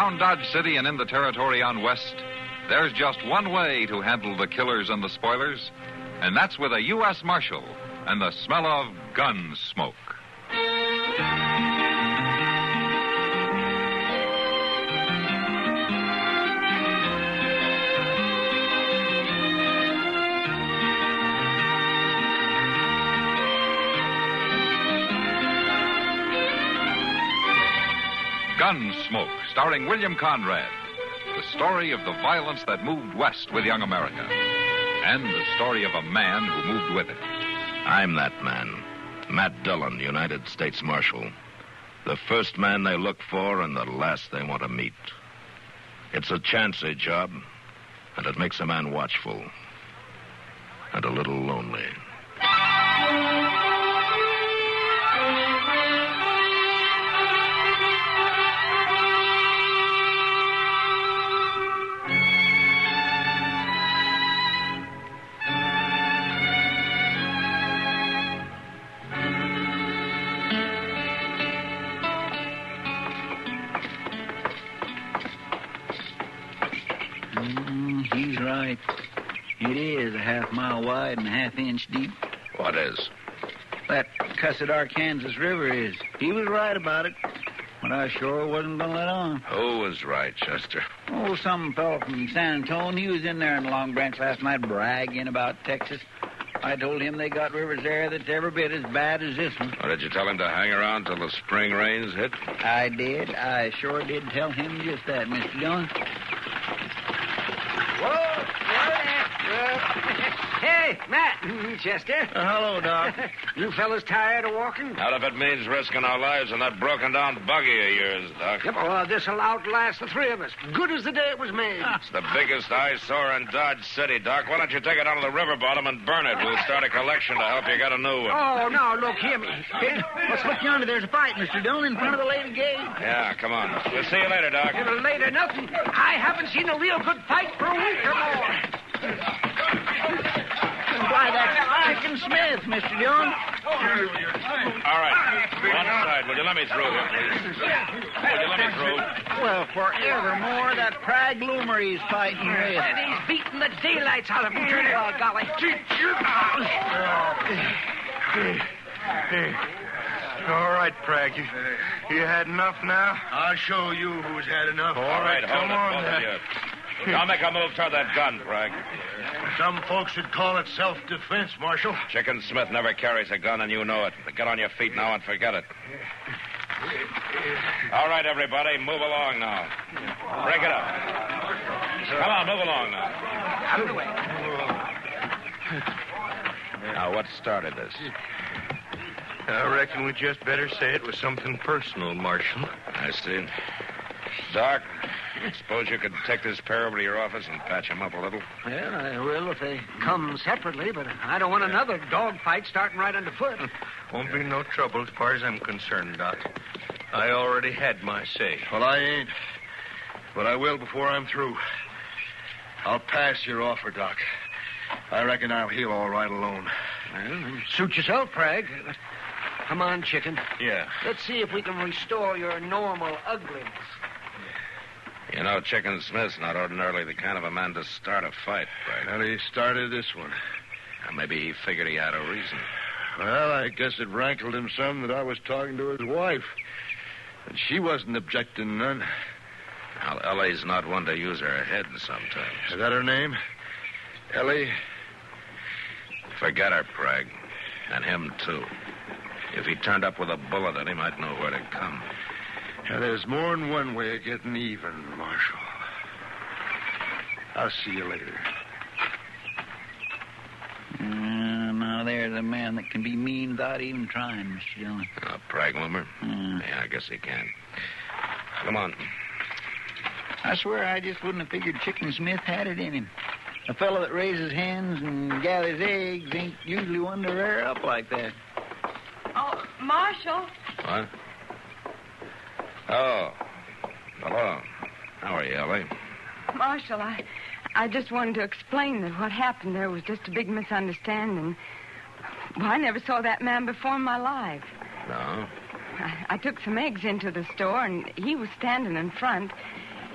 Around Dodge City and in the territory on West, there's just one way to handle the killers and the spoilers, and that's with a U.S. Marshal and the smell of Gunsmoke. Gunsmoke, starring William Conrad. The story of the violence that moved west with young America. And the story of a man who moved with it. I'm that man, Matt Dillon, United States Marshal. The first man they look for and the last they want to meet. It's a chancy job, and it makes a man watchful. And a little lonely. He's right. It is a half-mile wide and a half-inch deep. What is? That cussed Arkansas River is. He was right about it, but I sure wasn't going to let on. Who was right, Chester? Oh, some fellow from San Antonio. He was in there in the Long Branch last night bragging about Texas. I told him they got rivers there that's every bit as bad as this one. Or did you tell him to hang around till the spring rains hit? I did. I sure did tell him just that, Mr. Dillon. Whoa! Hey, Matt. Chester. Hello, Doc. You fellas tired of walking? Not if it means risking our lives in that broken-down buggy of yours, Doc. Yep, well, this'll outlast the three of us. Good as the day it was made. It's the biggest eyesore in Dodge City, Doc. Why don't you take it down to the river bottom and burn it? We'll start a collection to help you get a new one. Oh, no, look, hear me. Let's look yonder. There's a fight, Mr. Dillon, in front of the lady gate. Yeah, come on. We'll see you later, Doc. Later, nothing. I haven't seen a real good fight for a week or more. Why, that's Chicken Smith, Mr. Dillon. All right. One side. Will you let me through here, please? Will you let me through? Well, forevermore, that Prague loomer he's fighting with. And he's beating the daylights out of him. Oh, golly. All right, Prague. You had enough now? I'll show you who's had enough. All right, hold it, both of you. Now make a move toward that gun, Prague. Some folks would call it self-defense, Marshal. Chicken Smith never carries a gun, and you know it. But get on your feet now and forget it. All right, everybody, move along now. Break it up. Come on, move along now. Out of the way. Now, what started this? I reckon we just better say it was something personal, Marshal. I see. Doc, suppose you could take this pair over to your office and patch him up a little? Well, I will if they come separately, but I don't want another dogfight starting right underfoot. Won't be no trouble as far as I'm concerned, Doc. I already had my say. Well, I ain't. But I will before I'm through. I'll pass your offer, Doc. I reckon I'll heal all right alone. Well, suit yourself, Prague. Come on, Chicken. Yeah. Let's see if we can restore your normal ugliness. You know, Chicken Smith's not ordinarily the kind of a man to start a fight, Prague. Well, he started this one. Now, maybe he figured he had a reason. Well, I guess it rankled him some that I was talking to his wife. And she wasn't objecting none. Well, Ellie's not one to use her head sometimes. Is that her name? Ellie? Forget her, Prague. And him, too. If he turned up with a bullet, then he might know where to come. Yeah, there's more than one way of getting even, Marshal. I'll see you later. Now, there's a man that can be mean without even trying, Mr. Dillon. Prague loomer? Yeah, I guess he can. Come on. I swear I just wouldn't have figured Chicken Smith had it in him. A fellow that raises hens and gathers eggs ain't usually one to rear up like that. Oh, Marshal. What? Oh. Hello. How are you, Ellie? Marshal, I just wanted to explain that what happened there was just a big misunderstanding. Well, I never saw that man before in my life. No? I took some eggs into the store, and he was standing in front.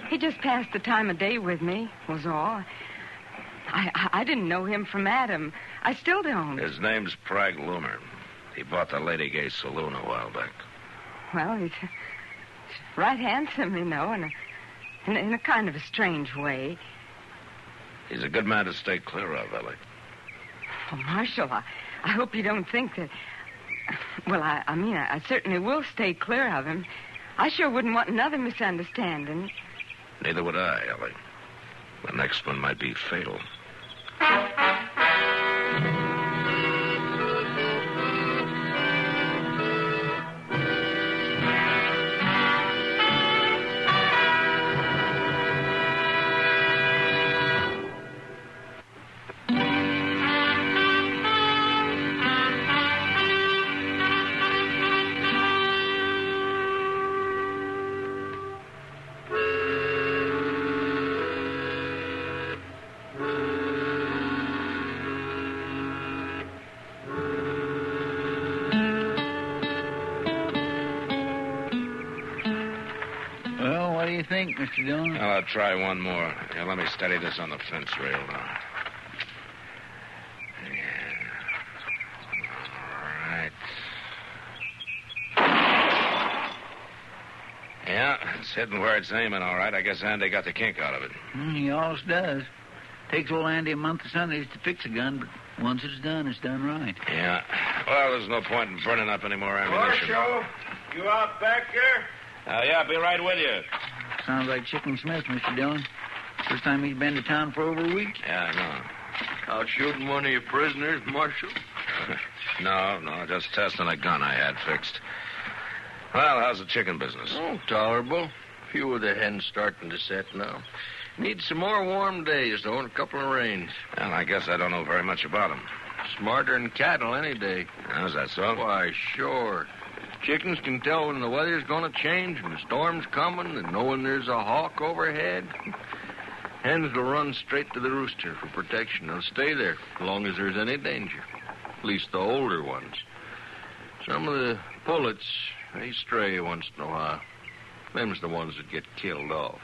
He just passed the time of day with me, was all. I didn't know him from Adam. I still don't. His name's Prag Loomer. He bought the Lady Gay Saloon a while back. Well, he's right handsome, you know, in a kind of a strange way. He's a good man to stay clear of, Ellie. Oh, Marshal, I hope you don't think that... Well, I mean, I certainly will stay clear of him. I sure wouldn't want another misunderstanding. Neither would I, Ellie. The next one might be fatal. What do you think, Mr. Dillon? Well, I'll try one more. Here, let me steady this on the fence rail now. Yeah. All right. Yeah, it's hitting where it's aiming, all right. I guess Andy got the kink out of it. He always does. Takes old Andy a month of Sundays to fix a gun, but once it's done right. Yeah. Well, there's no point in burning up any more ammunition. Marshal, you out back there? Yeah, I'll be right with you. Sounds like Chicken Smith, Mr. Dillon. First time he's been to town for over a week. Yeah, I know. Out shooting one of your prisoners, Marshal? No, just testing a gun I had fixed. Well, how's the chicken business? Oh, tolerable. Few of the hens starting to set now. Need some more warm days, though, and a couple of rains. Well, I guess I don't know very much about them. Smarter than cattle any day. How's that so? Why, sure. Chickens can tell when the weather's going to change and the storm's coming and know when there's a hawk overhead. Hens will run straight to the rooster for protection. They'll stay there as long as there's any danger. At least the older ones. Some of the pullets, they stray once in a while. Them's the ones that get killed off.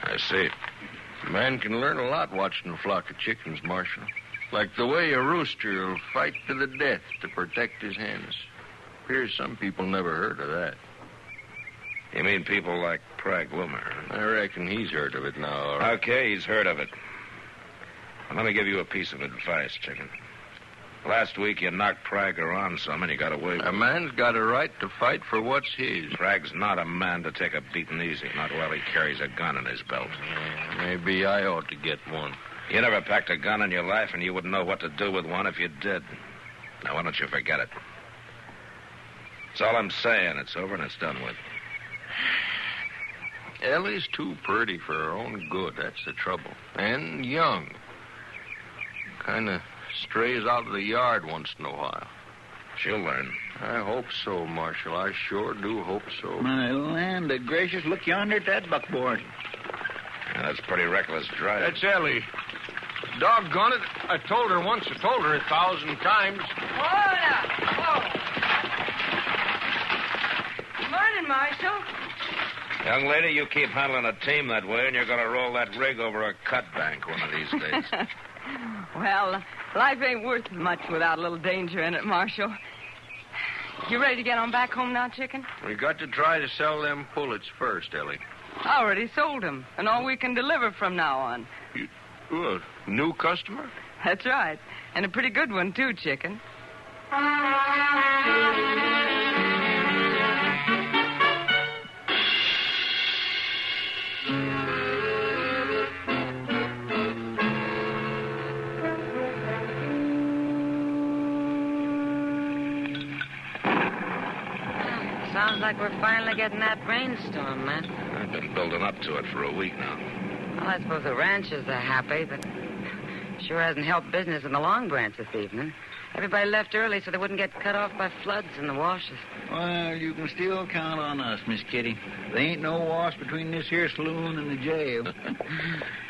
I see. A man can learn a lot watching a flock of chickens, Marshal. Like the way a rooster will fight to the death to protect his hens. Appears some people never heard of that. You mean people like Prag Loomer? I reckon he's heard of it now, all right. Okay, he's heard of it. Well, let me give you a piece of advice, Chicken. Last week you knocked Prag around some and he got away with it. A man's got a right to fight for what's his. Prag's not a man to take a beating easy, not while he carries a gun in his belt. Yeah, maybe I ought to get one. You never packed a gun in your life, and you wouldn't know what to do with one if you did. Now, why don't you forget it? That's all I'm saying. It's over and it's done with. Ellie's too pretty for her own good. That's the trouble. And young. Kind of strays out of the yard once in a while. She'll learn. I hope so, Marshal. I sure do hope so. My land of gracious, look yonder at that buckboard. Yeah, that's pretty reckless driving. That's Ellie. Doggone it. I told her once. I told her 1,000 times. Hold up. Whoa. Good morning, Marshal. Young lady, you keep handling a team that way, and you're going to roll that rig over a cut bank one of these days. Well, life ain't worth much without a little danger in it, Marshal. You ready to get on back home now, Chicken? We got to try to sell them pullets first, Ellie. I already sold them, and all we can deliver from now on. What, new customer? That's right. And a pretty good one, too, Chicken. Sounds like we're finally getting that rainstorm, man. I've been building up to it for a week now. Well, I suppose the ranchers are happy, but sure hasn't helped business in the Long Branch this evening. Everybody left early so they wouldn't get cut off by floods in the washes. Well, you can still count on us, Miss Kitty. There ain't no wash between this here saloon and the jail.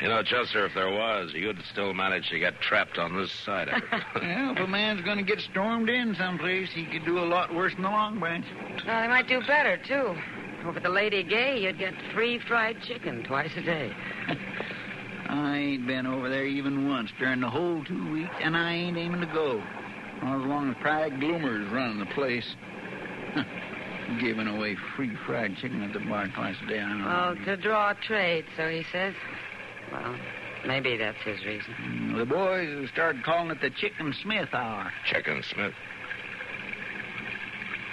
You know, Chester, if there was, you'd still manage to get trapped on this side of it. Well, if a man's going to get stormed in someplace, he could do a lot worse than the Long Branch. No, they might do better, too. Over the Lady Gay, you'd get free fried chicken twice a day. I ain't been over there even once during the whole 2 weeks, and I ain't aiming to go. As long as Pride Gloomer's running the place. Giving away free fried chicken at the bar twice a day. I don't know. Well, to draw trade, so he says. Well, maybe that's his reason. The boys have started calling it the Chicken Smith Hour. Chicken Smith.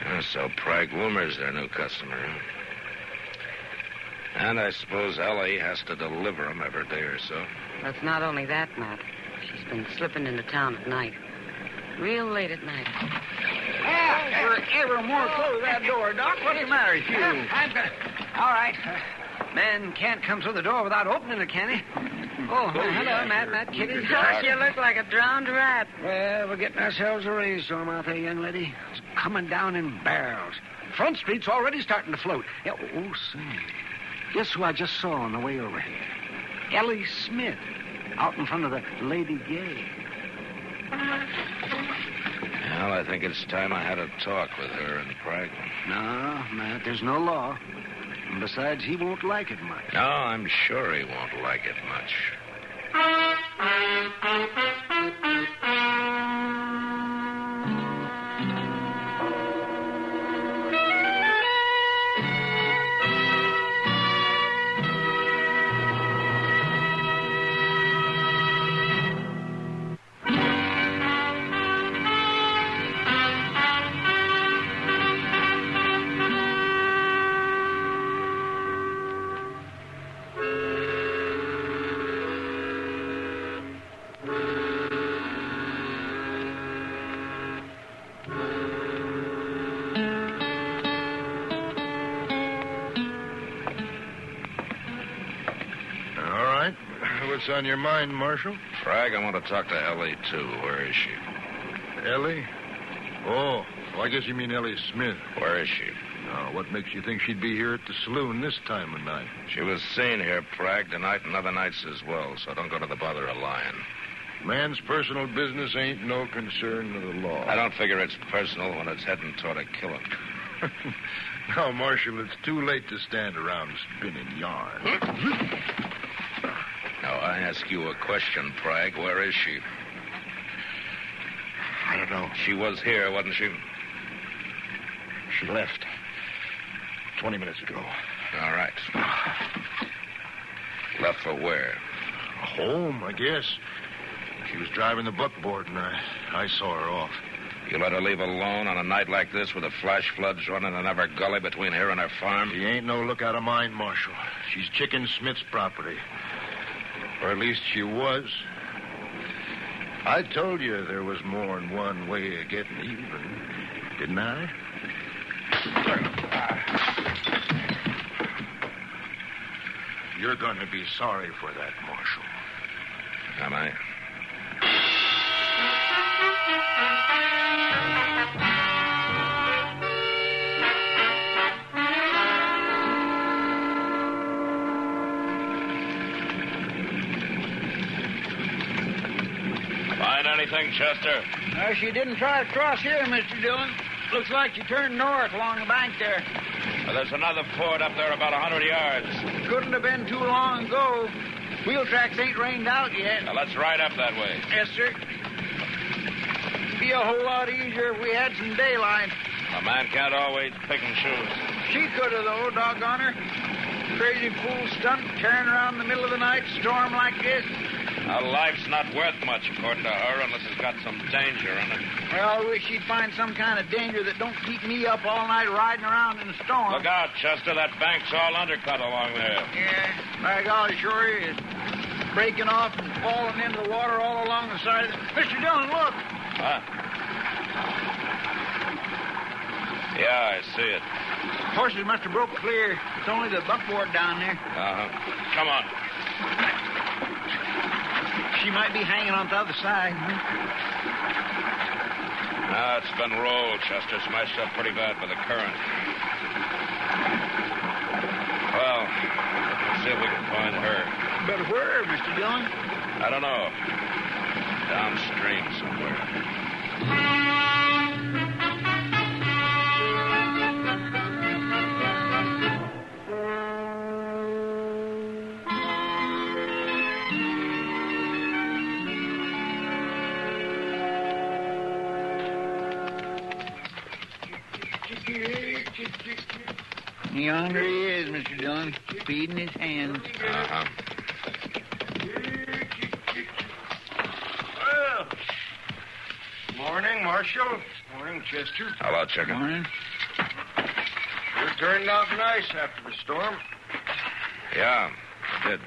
Yeah, so Pride Gloomer's their new customer, huh? And I suppose Ellie has to deliver them every day or so. It's not only that, Matt. She's been slipping into town at night. Real late at night. Ever more close that door, Doc. What's the matter with you? All right. Man can't come through the door without opening it, can he? Oh, hello, Matt, Kitty. Gosh, you look like a drowned rat. Well, we're getting ourselves a rainstorm out there, young lady. It's coming down in barrels. Front Street's already starting to float. Yeah, say. Guess who I just saw on the way over here? Ellie Smith, out in front of the Lady Gay. Well, I think it's time I had a talk with her and Pride. No, Matt, there's no law. And besides, he won't like it much. No, I'm sure he won't like it much. What's on your mind, Marshal? Frag, I want to talk to Ellie, too. Where is she? Ellie? Oh, I guess you mean Ellie Smith. Where is she? Now, what makes you think she'd be here at the saloon this time of night? She was seen here, Prag, tonight and other nights as well, so don't go to the bother of lying. Man's personal business ain't no concern of the law. I don't figure it's personal when it's heading toward a killing. Now, Marshal, it's too late to stand around spinning yarn. Now, I ask you a question, Prag. Where is she? I don't know. She was here, wasn't she? She left 20 minutes ago. All right. Left for where? Home, I guess. She was driving the buckboard, and I saw her off. You let her leave alone on a night like this with the flash floods running in every gully between here and her farm? She ain't no lookout of mine, Marshal. She's Chicken Smith's property. Or at least she was. I told you there was more than one way of getting even, didn't I? You're going to be sorry for that, Marshal. Am I? Find anything, Chester? She didn't try to cross here, Mr. Dillon. Looks like she turned north along the bank there. Well, there's another ford up there about 100 yards. Couldn't have been too long ago. Wheel tracks ain't rained out yet. Now, let's ride up that way. Yes, sir. Be a whole lot easier if we had some daylight. A man can't always pick and choose. She could have, though, doggone her. Crazy fool stunt, tearing around in the middle of the night, storm like this. Now, life's not worth much, according to her, unless it's got some danger in it. Well, I wish she'd find some kind of danger that don't keep me up all night riding around in the storm. Look out, Chester. That bank's all undercut along there. Yeah, by God, it sure is. Breaking off and falling into the water all along the side of it. Mr. Dillon, look. Huh? Yeah, I see it. Horses must have broke clear. It's only the buckboard down there. Uh-huh. Come on. She might be hanging on the other side. Now, it's been rolled, Chester. Smashed up pretty bad by the current. Well, let's see if we can find her. But where, Mr. Dillon? I don't know. Downstream somewhere. yonder he is, Mr. Dillon, feeding his hens. Uh-huh. Well, morning, Marshal. Morning, Chester. Hello, Chicken. Morning. You turned out nice after the storm. Yeah, I did.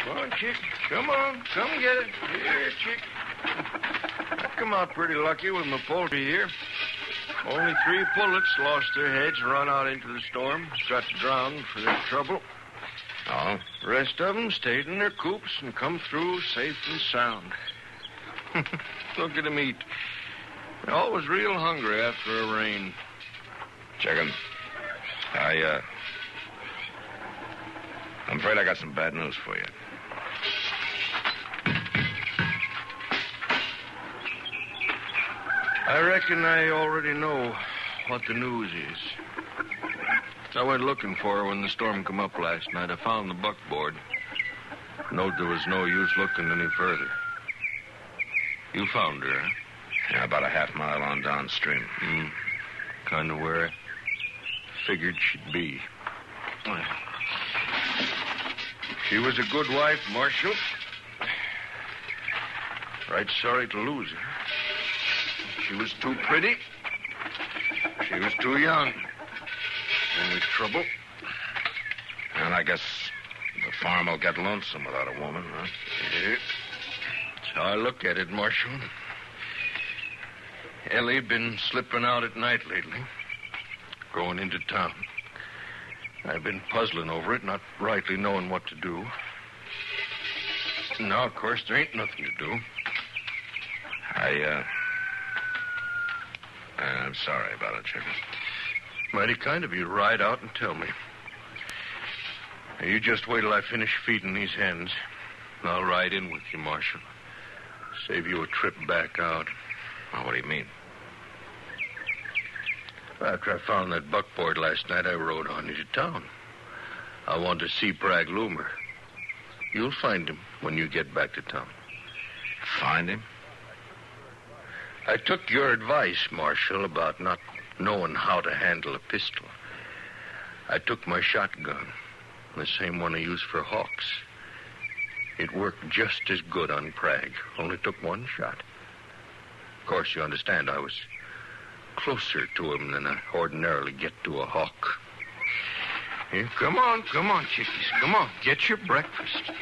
Come on, Chick. Come on. Come get it. Here, Chick. I come out pretty lucky with my poultry here. Only 3 pullets lost their heads and run out into the storm. Got drowned for their trouble. Oh? The rest of them stayed in their coops and come through safe and sound. Look at them eat. They're always real hungry after a rain. Chicken. I'm afraid I got some bad news for you. I reckon I already know what the news is. I went looking for her when the storm come up last night. I found the buckboard. Knowed there was no use looking any further. You found her, huh? Yeah, about a half mile on downstream. Kind of where I figured she'd be. She was a good wife, Marshal. Right sorry to lose her. She was too pretty. She was too young. Only trouble. And I guess the farm will get lonesome without a woman, huh? Yeah. That's how I look at it, Marshal. Ellie been slipping out at night lately, going into town. I've been puzzling over it, not rightly knowing what to do. Now, of course, there ain't nothing to do. I'm sorry about it, Chicken. Mighty kind of you to ride out and tell me. Now, you just wait till I finish feeding these hens, and I'll ride in with you, Marshal. Save you a trip back out. Well, what do you mean? After I found that buckboard last night, I rode on into town. I want to see Bragg Loomer. You'll find him when you get back to town. Find him? I took your advice, Marshal, about not knowing how to handle a pistol. I took my shotgun, the same one I used for hawks. It worked just as good on Bragg, only took one shot. Of course, you understand, I was closer to him than I ordinarily get to a hawk. Here, come on, chickies. Come on, get your breakfast.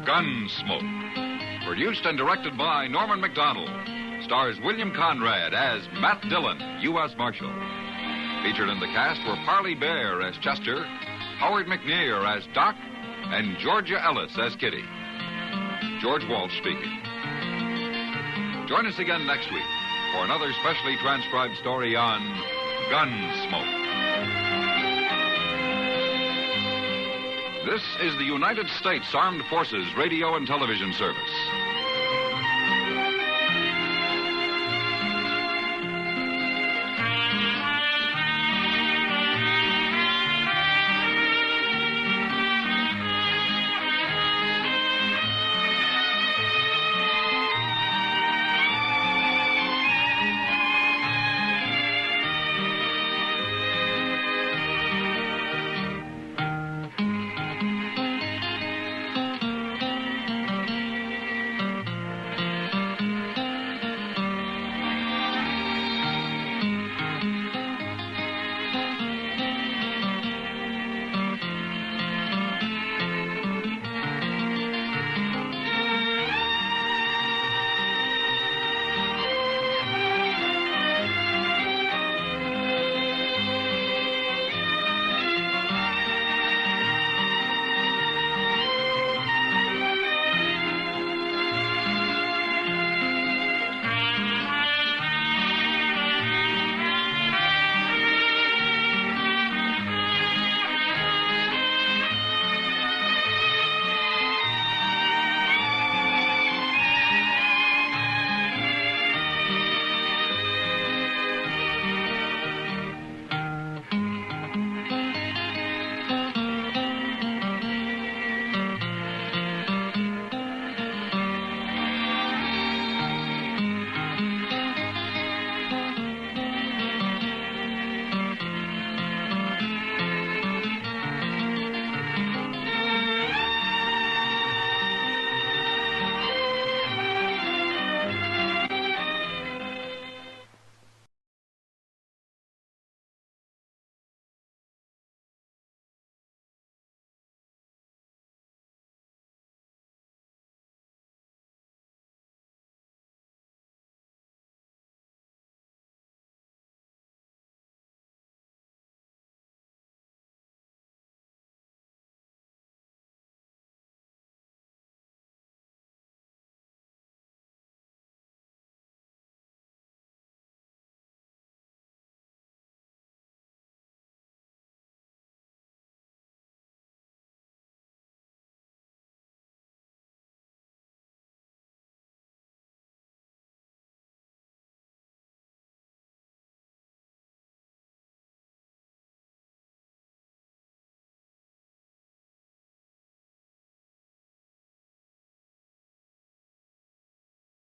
Gunsmoke. Produced and directed by Norman Macdonnell. Stars William Conrad as Matt Dillon, U.S. Marshal. Featured in the cast were Parley Bear as Chester, Howard McNear as Doc, and Georgia Ellis as Kitty. George Walsh speaking. Join us again next week for another specially transcribed story on Gunsmoke. This is the United States Armed Forces Radio and Television Service.